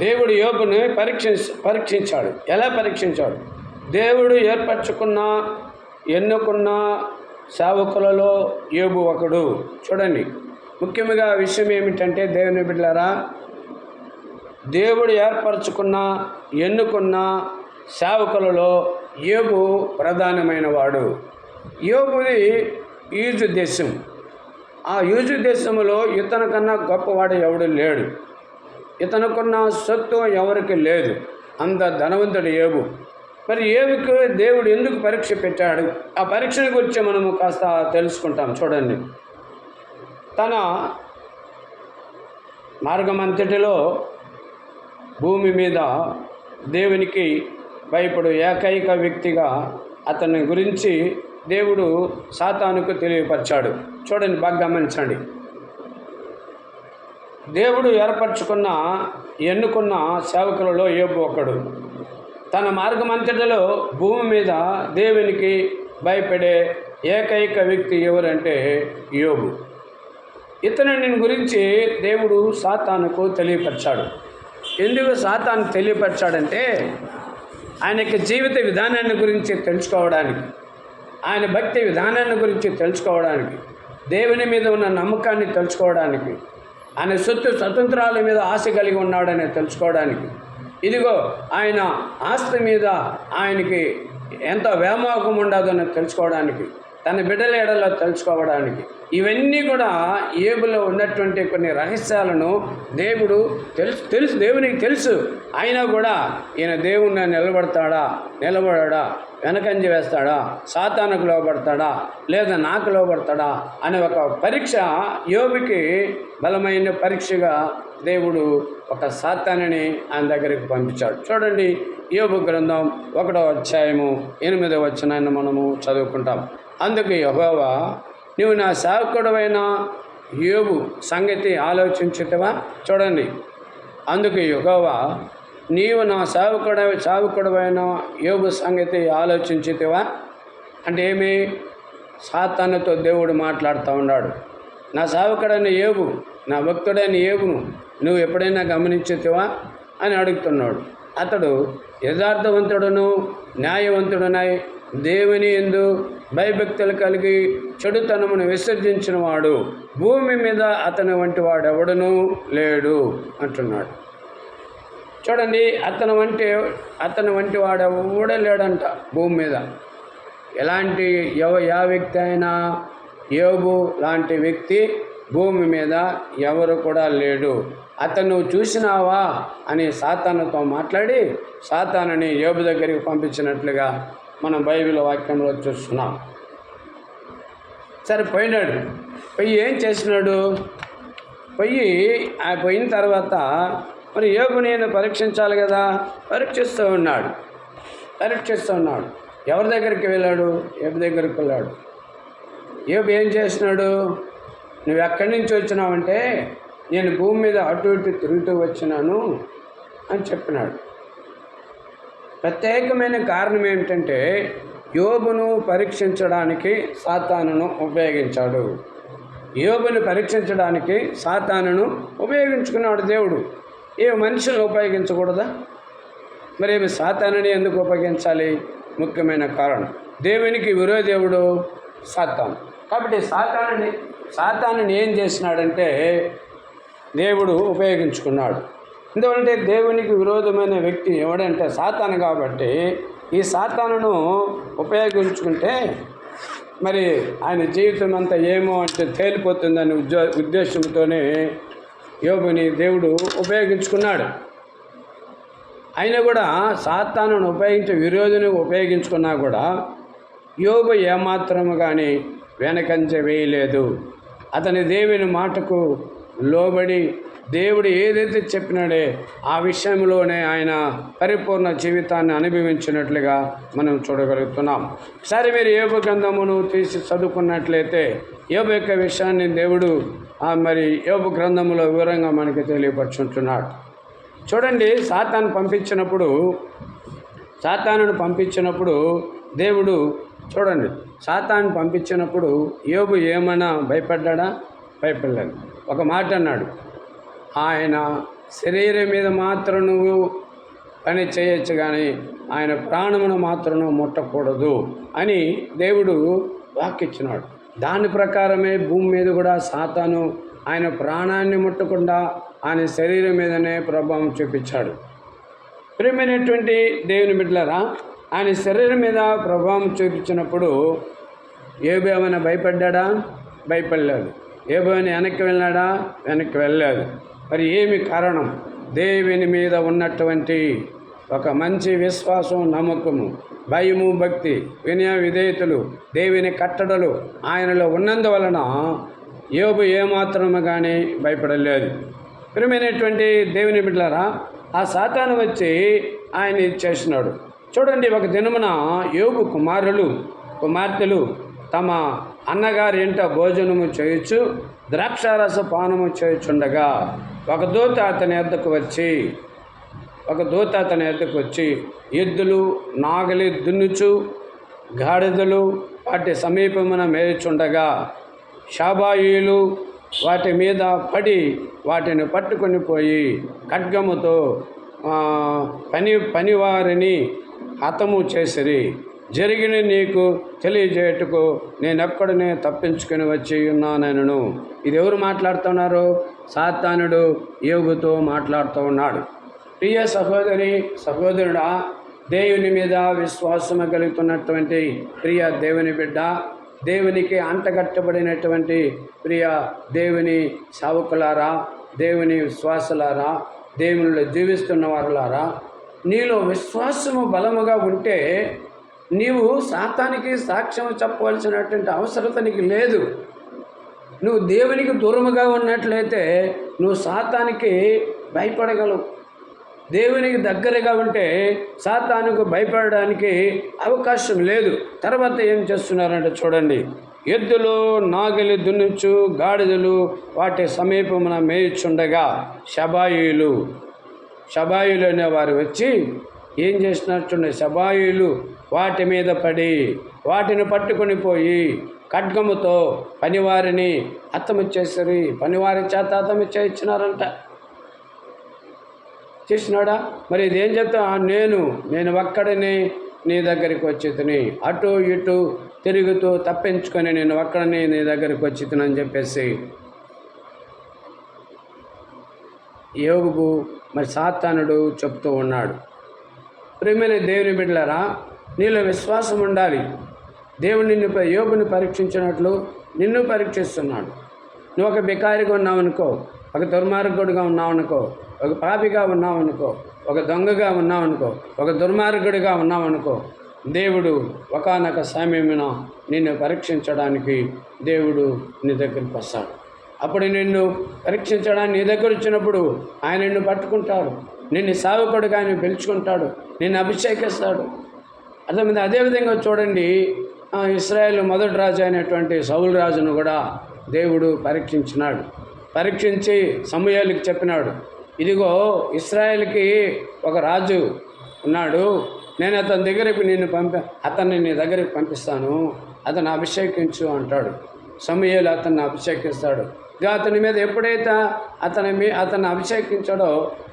దేవుడు యోబుని పరీక్షించాడు. ఎలా పరీక్షించాడు? దేవుడు ఏర్పరచుకున్న ఎన్నుకున్న సేవకులలో యోబు ఒకడు. చూడండి, ముఖ్యంగా విషయం ఏమిటంటే దేవుని బిడ్డలారా, దేవుడు ఏర్పరచుకున్న ఎన్నుకున్న సేవకులలో యోబు ప్రధానమైన వాడు. యోబుది ఈజు దేశం. ఆ యూజు దేశంలో ఇతని కన్నా గొప్పవాడు ఎవడు లేడు. ఇతనుకున్న సొత్తు ఎవరికి లేదు. అంత ధనవంతుడు యోబు. మరి యోబుకు దేవుడు ఎందుకు పరీక్ష పెట్టాడు? ఆ పరీక్ష గురించి మనము కాస్త తెలుసుకుంటాం. చూడండి, తన మార్గమంతటిలో భూమి మీద దేవునికి భయపడు ఏకైక వ్యక్తిగా అతని గురించి దేవుడు సాతానుకు తెలియపరిచాడు. చూడండి, బాగా గమనించండి. దేవుడు ఏర్పరచుకున్న ఎన్నుకున్న సేవకులలో యోబు ఒకడు. తన మార్గమంతటిలో భూమి మీద దేవునికి భయపడే ఏకైక వ్యక్తి ఎవరంటే యోబు. ఇతని గురించి దేవుడు సాతానుకు తెలియపరిచాడు. ఎందుకు సాతాను తెలియపరిచాడంటే ఆయనకి జీవిత విధానాన్ని గురించి తెలుసుకోవడానికి, ఆయన భక్తి విధానాన్ని గురించి తెలుసుకోవడానికి, దేవుని మీద ఉన్న నమ్మకాన్ని తెలుసుకోవడానికి, ఆయన స్వతంత్రాల మీద ఆశ కలిగి ఉన్నాడని తెలుసుకోవడానికి, ఇదిగో ఆయన ఆస్తి మీద ఆయనకి ఎంత వ్యామోహం ఉండదని తెలుసుకోవడానికి, తన బిడ్డల ఎడలో తెలుసుకోవడానికి, ఇవన్నీ కూడా యోబులో ఉన్నటువంటి కొన్ని రహస్యాలను దేవుడు దేవునికి తెలుసు. అయినా కూడా ఈయన దేవుణ్ణి నిలబడా, వెనకంజ వేస్తాడా, సాతానుకు లోబడతాడా, లేదా నాకు లోబడతాడా అనే ఒక పరీక్ష యోబుకి బలమైన పరీక్షగా దేవుడు ఒక సాతానుని ఆయన దగ్గరికి పంపించాడు. చూడండి, యోబు గ్రంథం 1వ అధ్యాయము 8వ వచనాన్ని మనము చదువుకుంటాం. అందుకు యెహోవా, నీవు నా సేవకుడవైన యోబు సంగతి ఆలోచించుతావా? చూడండి, అందుకు యెహోవా, నీవు నా సేవకుడవైన యోబు సంగతి ఆలోచించుతావా అంటే ఏమి? సాతానుతో దేవుడు మాట్లాడుతూ ఉన్నాడు. నా సేవకుడైన యోబు, నా భక్తుడైన యోబును నువ్వు ఎప్పుడైనా గమనించుతావా అని అడుగుతున్నాడు. అతడు యథార్థవంతుడును న్యాయవంతుడునై దేవుని యందు భయభక్తులు కలిగి చెడుతనమును విసర్జించిన వాడు భూమి మీద అతని వంటి వాడెవడనూ లేడు అంటున్నాడు. చూడండి, అతని వంటి వాడెవడ లేడంట భూమి మీద. ఎలాంటి యా వ్యక్తి అయినా యోబు లాంటి వ్యక్తి భూమి మీద ఎవరు కూడా లేడు. అతను చూసినావా అని సాతానుతో మాట్లాడి సాతానుని యోబు దగ్గరికి పంపించినట్లుగా మనం బైబిల్ వాక్యంలో చూస్తున్నాం. సరే, పోయి ఏం చేసినాడు? పోయిన తర్వాత మరి యోబుని పరీక్షించాలి కదా, పరీక్షిస్తూ ఉన్నాడు. ఎవరి దగ్గరికి వెళ్ళాడు? యోబు దగ్గరికి వెళ్ళాడు. యోబు ఏం చేసినాడు? నువ్వు ఎక్కడి నుంచి వచ్చినావంటే నేను భూమి మీద అటు ఇటు తిరుగుతూ వచ్చినాను అని చెప్పినాడు. ప్రత్యేకమైన కారణం ఏమిటంటే యోబును పరీక్షించడానికి సాతానును ఉపయోగించాడు. యోబుని పరీక్షించడానికి సాతానును ఉపయోగించుకున్నాడు దేవుడు. ఏ మనుషులను ఉపయోగించకూడదా? మరి ఏమి సాతానుని ఎందుకు ఉపయోగించాలి? ముఖ్యమైన కారణం, దేవునికి విరోధేవుడు సాతాను. కాబట్టి సాతానుని ఏం చేసినాడంటే దేవుడు ఉపయోగించుకున్నాడు. ఎందుకంటే దేవునికి విరోధమైన వ్యక్తి ఎవడంటే సాతాను. కాబట్టి ఈ సాతానును ఉపయోగించుకుంటే మరి ఆయన జీవితం అంతా ఏమో అంటే తేలిపోతుందని ఉద్దేశంతోనే యోబుని దేవుడు ఉపయోగించుకున్నాడు. అయినా కూడా సాతానును విరోధిని ఉపయోగించుకున్నా కూడా యోబు ఏమాత్రము కానీ వెనకంజ వేయలేదు. అతని దేవుని మాటకు లోబడి దేవుడు ఏదైతే చెప్పినాడే ఆ విషయంలోనే ఆయన పరిపూర్ణ జీవితాన్ని అనుభవించినట్లుగా మనం చూడగలుగుతున్నాం. సరే, మీరు యోబు గ్రంథమును తీసి చదువుకున్నట్లయితే యోబు యొక్క విషయాన్ని దేవుడు మరి యోబు గ్రంథములో వివరంగా మనకి తెలియపరుచుంటున్నాడు. చూడండి, సాతానును పంపించినప్పుడు దేవుడు చూడండి, సాతాను పంపించినప్పుడు యోబు ఏమైనా భయపడ్డా? భయపడలేదు. ఒక మాట అన్నాడు, ఆయన శరీరం మీద మాత్రం నువ్వు పని చేయొచ్చు, కానీ ఆయన ప్రాణమును మాత్రం నువ్వు ముట్టకూడదు అని దేవుడు వాక్కిచ్చినాడు. దాని ప్రకారమే భూమి మీద కూడా సాతాను ఆయన ప్రాణాన్ని ముట్టకుండా ఆయన శరీరం మీదనే ప్రభావం చూపించాడు. ప్రియమైనటువంటి దేవుని బిడ్డలారా, ఆయన శరీరం మీద ప్రభావం చూపించినప్పుడు యోబు ఏమైనా భయపడ్డా? భయపడలేదు. యోబు వెనక్కి వెళ్ళాడా? వెనక్కి వెళ్ళలేదు. మరి ఏమి కారణం? దేవుని మీద ఉన్నటువంటి ఒక మంచి విశ్వాసం, నమ్మకము, భయము, భక్తి, వినయ విధేయతలు, దేవుని కట్టడలు ఆయనలో ఉన్నందువలన యోబు ఏమాత్రము కానీ భయపడలేదు. ప్రియమైనటువంటి దేవుని బిడ్డలారా, ఆ సాతాను వచ్చి ఆయన చేసినాడు. చూడండి, ఒక దినమున యోబు కుమార్తెలు తమ అన్నగారి ఇంట భోజనము చేయొచ్చు, ద్రాక్షారస పానము చేయుచుండగా ఒక దూత అతని వద్దకు వచ్చి ఎద్దులు నాగలి దున్నుచు గాడిదలు వాటి సమీపమున మేయుచుండగా షాబాయిలు వాటి మీద పడి వాటిని పట్టుకొని పోయి ఖడ్గముతో పనివారిని హతము చేసిరి. జరిగిన నీకు తెలియజేయటకు నేనెక్కడనే తప్పించుకొని వచ్చి ఉన్నానను. ఇది ఎవరు మాట్లాడుతున్నారు? సాతానుడు యోబుతో మాట్లాడుతూ ఉన్నాడు. ప్రియ సహోదరి, సహోదరుడా, దేవుని మీద విశ్వాసము కలుగుతున్నటువంటి ప్రియ దేవుని బిడ్డ, దేవునికి అంటగట్టబడినటువంటి ప్రియ దేవుని సేవకులారా, దేవుని విశ్వాసులారా, దేవునిలో జీవిస్తున్న వారులారా, నీలో విశ్వాసము బలముగా ఉంటే నీవు సాతానికి సాక్ష్యం చెప్పవలసినటువంటి అవసరత నీకు లేదు. నువ్వు దేవునికి దూరముగా ఉన్నట్లయితే నువ్వు సాతానికి భయపడగలవు. దేవునికి దగ్గరగా ఉంటే సాతానుకు భయపడడానికి అవకాశం లేదు. తర్వాత ఏం చేస్తున్నారంటే చూడండి, ఎద్దులు నాగలి దున్నుచు గాడిదలు వాటి సమీపమున మేయుచుండగా షబాయిలు అనేవారు వచ్చి ఏం చేసినట్టుండే, షబాయిలు వాటి మీద పడి వాటిని పట్టుకొని పోయి ఖడ్గముతో పనివారిని హతము చేసిరి. పనివారి చేత హతము చేయించినారంట. చేసినాడా? మరి ఇదేం చెప్తా? నేను ఒక్కడిని నీ దగ్గరికి వచ్చి అటు ఇటు తిరుగుతూ తప్పించుకొని నేను ఒక్కడిని నీ దగ్గరికి వచ్చి అని చెప్పేసి యోబుకు మరి సాతానుడు చెప్తూ ఉన్నాడు. ప్రియమైన దేవుని బిడ్డలారా, నీలో విశ్వాసం ఉండాలి. దేవుడు యోబుని పరీక్షించినట్లు నిన్ను పరీక్షిస్తున్నాడు. నువ్వు ఒక బికారిగా ఉన్నావనుకో, ఒక దుర్మార్గుడిగా ఉన్నావనుకో, ఒక పాపిగా ఉన్నావనుకో, ఒక దొంగగా ఉన్నావనుకో, ఒక దుర్మార్గుడిగా ఉన్నావనుకో, దేవుడు ఒకానొక సమయమున నిన్ను పరీక్షించడానికి దేవుడు నీ దగ్గరికి వస్తాడు. అప్పుడు నిన్ను పరీక్షించడానికి నీ దగ్గర వచ్చినప్పుడు ఆయన నిన్ను పట్టుకుంటాడు, నిన్ను సేవకుడిగా ఆయన పిలుచుకుంటాడు, నిన్ను అభిషేకిస్తాడు. అర్థమైంది? అదేవిధంగా చూడండి, ఇశ్రాయేలు మొదటి రాజు అయినటువంటి సౌలు రాజును కూడా దేవుడు పరీక్షించినాడు. పరీక్షించి సమూయేలుకి చెప్పినాడు, ఇదిగో ఇశ్రాయేలుకి ఒక రాజు ఉన్నాడు, నేను అతని దగ్గరికి అతన్ని నీ దగ్గరికి పంపిస్తాను, అతను అభిషేకించు అంటాడు. సమూయేలు అతన్ని అభిషేకిస్తాడు. ఇక అతని మీద ఎప్పుడైతే అతన్ని అభిషేకించాడో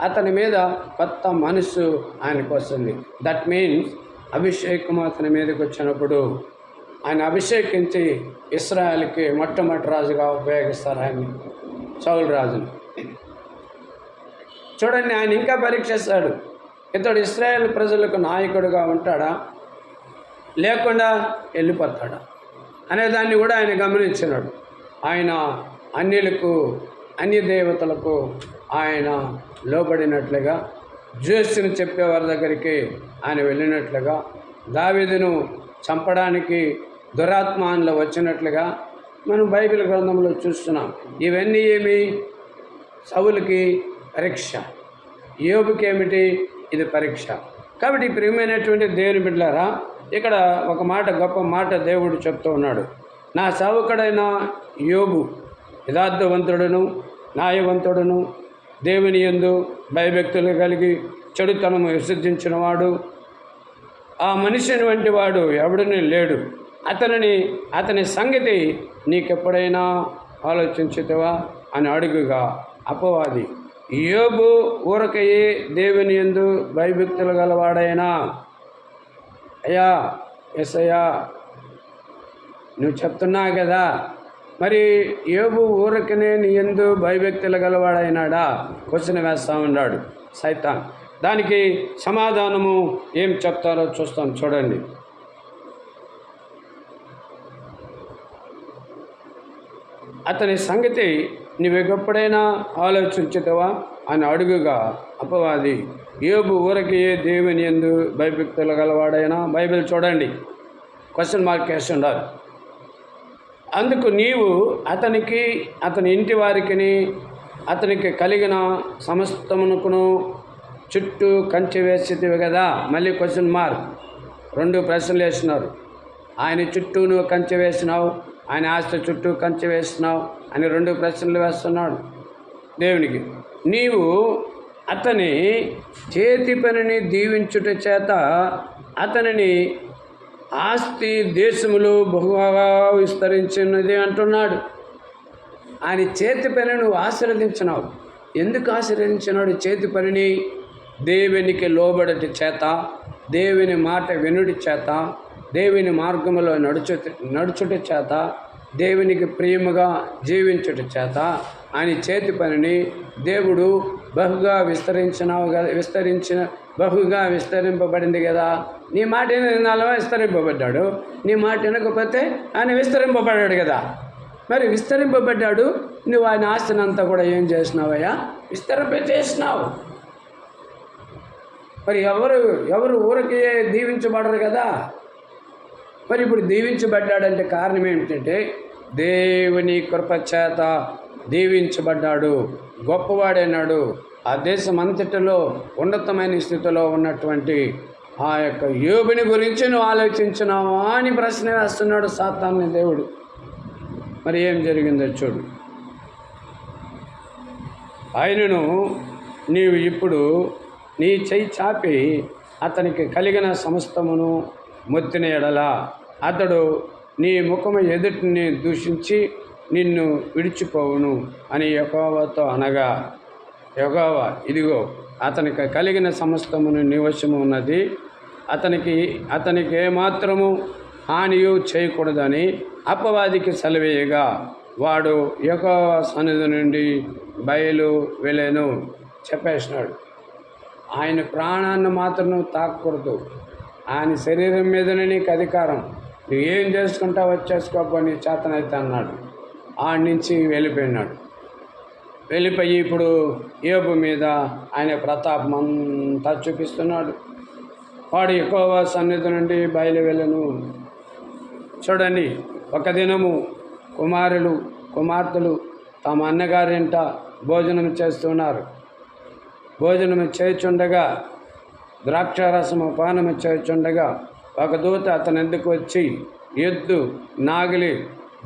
అతని మీద కొత్త మనస్సు ఆయనకు వస్తుంది. దట్ మీన్స్ అభిషేకం అతని మీదకి వచ్చినప్పుడు ఆయన అభిషేకించి ఇశ్రాయేలుకి మొట్టమొదటి రాజుగా ఉపయోగిస్తారు ఆయన్ని, సౌలు రాజును. చూడండి, ఆయన ఇంకా పరీక్షిస్తాడు. ఇతడు ఇశ్రాయేల్ ప్రజలకు నాయకుడిగా ఉంటాడా లేకుండా వెళ్ళిపోతాడా అనే దాన్ని కూడా ఆయన గమనించినాడు. ఆయన అన్య దేవతలకు ఆయన లోబడినట్లుగా, జ్యోతిని చెప్పేవారి దగ్గరికి ఆయన వెళ్ళినట్లుగా, దావీదును చంపడానికి దురాత్మాన్లో వచ్చినట్లుగా మనం బైబిల్ గ్రంథంలో చూస్తున్నాం. ఇవన్నీ ఏమి? సౌలుకి పరీక్ష, యోబుకి ఏమిటి? ఇది పరీక్ష. కాబట్టి ప్రియమైనటువంటి దేవుని బిడ్డలారా, ఇక్కడ ఒక మాట, గొప్ప మాట దేవుడు చెప్తూ ఉన్నాడు. నా సేవకుడైన యోబు యథార్థవంతుడును న్యాయవంతుడును దేవుని యందు భయభక్తులు కలిగి చెడుతనము విసర్జించిన వాడు, ఆ మనిషిని వంటి వాడు ఎవడని లేడు. అతని సంగతి నీకెప్పుడైనా ఆలోచించుతావా అని అడుగుగా అపవాది యోబు ఊరకయే దేవుని యందు భయభక్తులు గలవాడైనా. అయ్యా యేసయ్యా నువ్వు చెప్తున్నావు కదా, మరి యోబు ఊరకనే నీ యందు భయభక్తులు గలవాడైనాడా? క్వశ్చన్ వేస్తూ ఉన్నాడు సైతాన్. దానికి సమాధానము ఏం చెప్తారో చూస్తాం, చూడండి. అతని సంగతి నీవెప్పుడైనా ఆలోచించుతావా అని అడుగుగా అపవాది, యోబు ఊరకే దేవుని యందు భయభక్తులు గలవాడైనా. బైబిల్ చూడండి, క్వశ్చన్ మార్క్ వేసి ఉండాలి. అందుకు నీవు అతనికి, అతని ఇంటి వారికి, అతనికి కలిగిన సమస్తమునకును చుట్టూ కంచె వేసేదివి కదా. మళ్ళీ క్వశ్చన్ మార్క్, 2 ప్రశ్నలు వేసినారు. ఆయన చుట్టూ నువ్వు కంచె వేసినావు, ఆయన ఆస్తి చుట్టూ కంచె వేసినావు అని 2 ప్రశ్నలు వేస్తున్నాడు దేవునికి. నీవు అతని చేతి పనిని దీవించుట చేత అతనిని ఆస్తి దేశములు బహుగా విస్తరించినది అంటున్నాడు. ఆయన చేతి పని నువ్వు ఆశీర్వదించినావు. ఎందుకు ఆశీర్వదించినాడు చేతి పనిని? దేవునికి లోబడటి చేత, దేవుని మాట వినుడి చేత, దేవుని మార్గంలో నడుచుట చేత, దేవునికి ప్రియముగా జీవించుట చేత ఆయన చేతి పనిని దేవుడు బహుగా బహుగా విస్తరింపబడింది కదా. నీ మాట వినాలో విస్తరింపబడ్డాడు, నీ మాట వినకపోతే ఆయన విస్తరింపబడ్డాడు కదా. మరి విస్తరింపబడ్డాడు, నువ్వు ఆయన ఆస్తినంతా కూడా ఏం చేసినావయ్యా? విస్తరింపచేసినావు. మరి ఎవరు ఊరికి దీవించబడరు కదా. మరి ఇప్పుడు దీవించబడ్డాడంటే కారణం ఏమిటంటే దేవుని కృప చేత దీవించబడ్డాడు, గొప్పవాడైనాడు. ఆ దేశం అంతటిలో ఉన్నతమైన స్థితిలో ఉన్నటువంటి ఆ యొక్క యోబుని గురించి నువ్వు ఆలోచించినావా అని ప్రశ్న వేస్తున్నాడు సాతాను దేవుడు. మరి ఏం జరిగిందో చూడు. ఆయనను నీవు ఇప్పుడు నీ చెయ్యి చాపి అతనికి కలిగిన సమస్తమును మొత్తిన ఎడల అతడు నీ ముఖము ఎదుటిని దూషించి నిన్ను విడిచిపోవును అని యెహోవాతో అనగా, యెహోవా ఇదిగో అతనికి కలిగిన సమస్తమును నీ వశము ఉన్నది, అతనికి ఏమాత్రము హానియు చేయకూడదని అపవాదికి సెలవేయగా వాడు యెహోవా సన్నిధి నుండి బయలు వెళ్ళెను. చెప్పేసినాడు. ఆయన ప్రాణాన్ని మాత్రం నువ్వు తాకూడదు, ఆయన శరీరం మీదనే నీకు అధికారం, నువ్వు ఏం చేసుకుంటావు వచ్చేసుకోపో నీ చేతనైతే అన్నాడు. ఆడి నుంచి వెళ్ళిపోయినాడు. వెళ్ళిపోయి ఇప్పుడు యోబు మీద ఆయన ప్రతాపం అంతా చూపిస్తున్నాడు. వాడు యెహోవా సన్నిధి నుండి బయలు వెళ్ళను. చూడండి, ఒక దినము కుమార్తెలు తమ అన్నగారింట భోజనం చేస్తున్నారు. భోజనము చేయుచుండగా, ద్రాక్షారసము పానము చేయుచుండగా ఒక దూత అతని ఎద్దుకు వచ్చి, ఎద్దు నాగిలి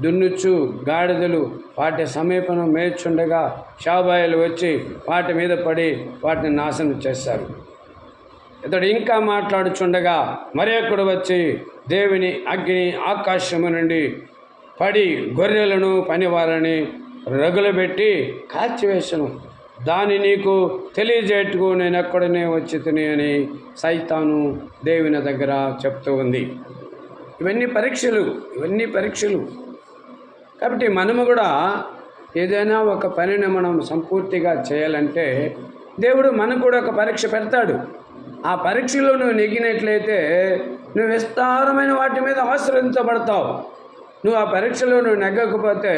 దున్నుచు గాడిదలు వాటి సమీపం మేర్చుండగా షాబాయిలు వచ్చి వాటి మీద పడి వాటిని నాశనం చేశారు. ఇతడు ఇంకా మాట్లాడుచుండగా మరొకడు వచ్చి దేవుని అగ్ని ఆకాశము నుండి పడి గొర్రెలను పనివారని రగులబెట్టి కాల్చివేసను. దాన్ని నీకు తెలియజేట్టుకు నేను ఎక్కడనే వచ్చి తిని అని సైతాను దేవుని దగ్గర చెప్తూ ఉంది. ఇవన్నీ పరీక్షలు. కాబట్టి మనము కూడా ఏదైనా ఒక పనిని మనం సంపూర్తిగా చేయాలంటే దేవుడు మనకు కూడా ఒక పరీక్ష పెడతాడు. ఆ పరీక్షలో నువ్వు నెగ్గినట్లయితే నువ్వు విస్తారమైన వాటి మీద ఆశీర్వదించబడతావు. నువ్వు ఆ పరీక్షలో నువ్వు నెగ్గకపోతే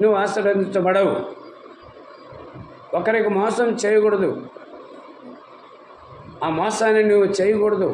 నువ్వు ఆశీర్వదించబడవు. ఒకరికి మోసం చేయకూడదు, ఆ మోసాన్ని నువ్వు చేయకూడదు.